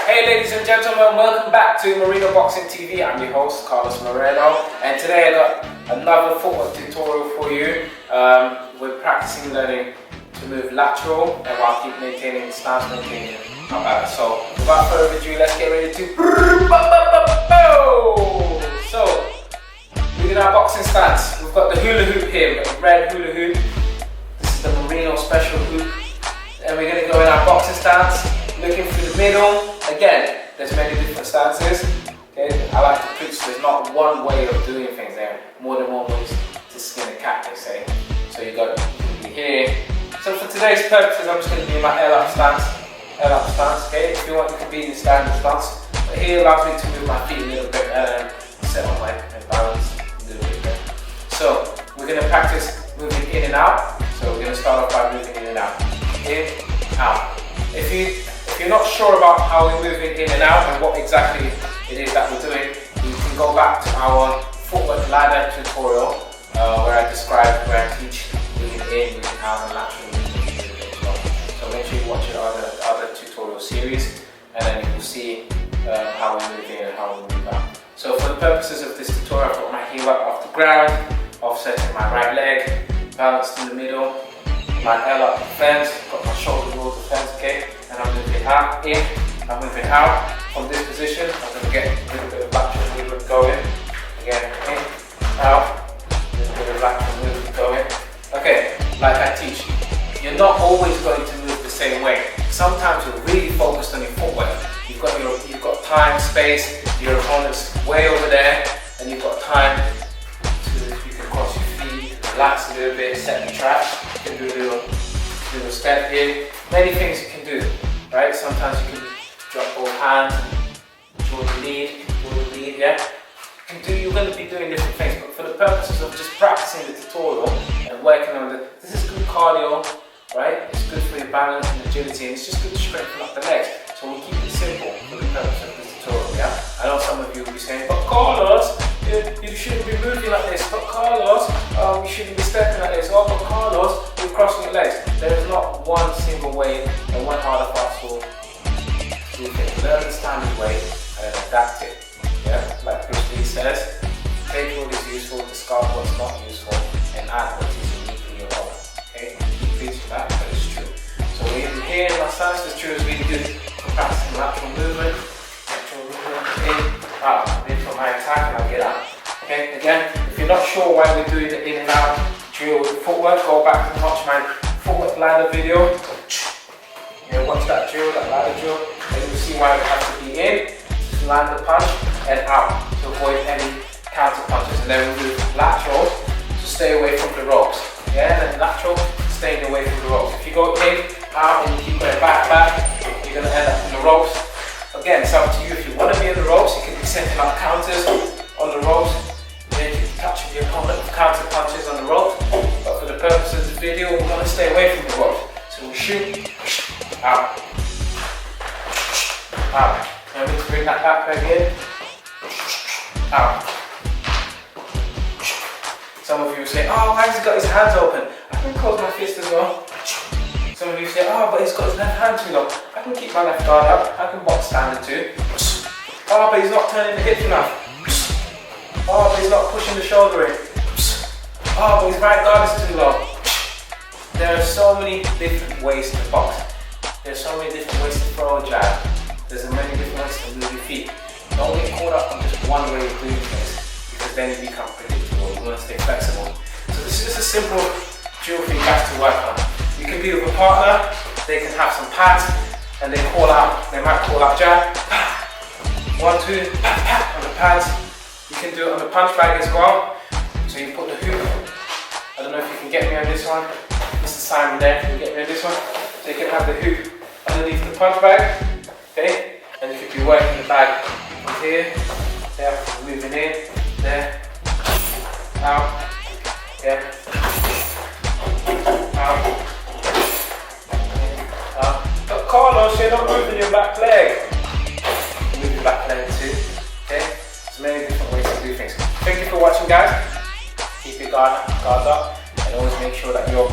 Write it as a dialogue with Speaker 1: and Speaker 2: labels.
Speaker 1: Hey ladies and gentlemen, welcome back to Moreno Boxing TV. I'm your host, Carlos Moreno, and today I got another footwork tutorial for you. We're practicing learning to move lateral and while keep maintaining stance, maintaining our balance. So without further ado, let's get ready to So within our boxing stance, we've got the hula hoop here. We've got the red hula hoop. This is the Moreno special hoop. And we're going to go in our boxing stance, looking through the middle. Again, there's many different stances. Okay, I like to preach there's not one way of doing things. There are more than one way to skin a cat, they say. So you can be here. So for today's purposes, I'm just going to be in my L up stance. Okay, if you want, you can be in the standard stance. But here allows me to move my feet a little bit and set on my balance a little bit there. So we're going to practice moving in and out. So we're going to start off by moving in and out. In, out. If you're not sure about how we're moving in and out and what exactly it is that we're doing, you can go back to our footwork ladder tutorial where I describe, where I teach moving in, moving out, and lateral movement as well. So make sure you watch the other tutorial series, and then you will see how we move in and how we move out. So for the purposes of this tutorial, I've got my heel up off the ground, offsetting my right leg, balanced in the middle, my L up the fence, got my shoulder towards the fence, okay? And I'm moving out, in, I'm moving out. From this position, I'm going to get a little bit of lateral movement going. Again, in, out, a little bit of lateral movement going. Okay, like I teach, you're not always going to move the same way. Sometimes you're really focused on your footwork. You've got time, space, your opponent's way over there, and you've got time to, you can cross your feet, relax a little bit, set the trap. You can do a little step here. Many things you can do, right? Sometimes you can drop both hands, draw the lead, yeah? You're going to be doing different things, but for the purposes of just practicing the tutorial and working on this is good cardio, right? It's good for your balance and agility, and it's just good to strengthen up the legs. So we'll keep it simple for the purpose of this tutorial, yeah? I know some of you will be saying, but Carlos, you shouldn't be moving like this, but Carlos, you shouldn't be stepping like this, oh, but Carlos, you're crossing your legs. There is not one single way and one hard or fast rule. You can learn the standard way and adapt it. Yeah? Like Bruce Lee says, take what is useful, discard what's not useful, and add what is uniquely your own. Okay? Keep preaching that, but it's true. So we're here in my stance, this true is really good for practicing lateral movement. In, out. In for my attack and I get out. Okay? Again, if you're not sure why we're doing the in and out drill with footwork, go back and watch my footwork ladder video. You know, watch that drill, that ladder drill, and you'll see why we have to be in, to land the punch, and out to avoid any counter punches. And then we do lateral to stay away from the ropes. Yeah, and then lateral, staying away from the ropes. If you go in, out, and you keep going back, you're going to end up in the ropes. Again, it's up to you. If you want to be in the ropes, you can be setting up counters on the ropes. Then you can touch your opponent with counter punches on the ropes. But for the purposes of the video, we want to stay away from the ropes. So we shoot, out, out. And we bring that back in, out. Some of you say, oh, why has he got his hands open? I can close my fist as well. Some of you say, oh, but he's got his left hand too long. I can keep my left guard up. I can box standard too. Oh, but he's not turning the hips enough. Oh, but he's not pushing the shoulder in. Oh, but his right guard is too low. There are so many different ways to box. There's so many different ways to throw a jab. There's many different ways to move your feet. Don't get caught up on just one way of doing things, because then you become predictable. You want to stay flexible. So this is just a simple drill for you guys to work on. You can be with a partner, they can have some pads, and they might call out jab, 1, 2, on the pads. You can do it on the punch bag as well. So you put the hoop, I don't know if you can get me on this one, Mr. Simon there, can you get me on this one? So you can have the hoop underneath the punch bag, okay? And you could be working the bag from here, there, moving in, there, out, yeah, out. But Carlos, you're not moving your back leg. Move your back leg too. Okay? There's many different ways to do things. Thank you for watching, guys. Keep your guards up, and always make sure that you're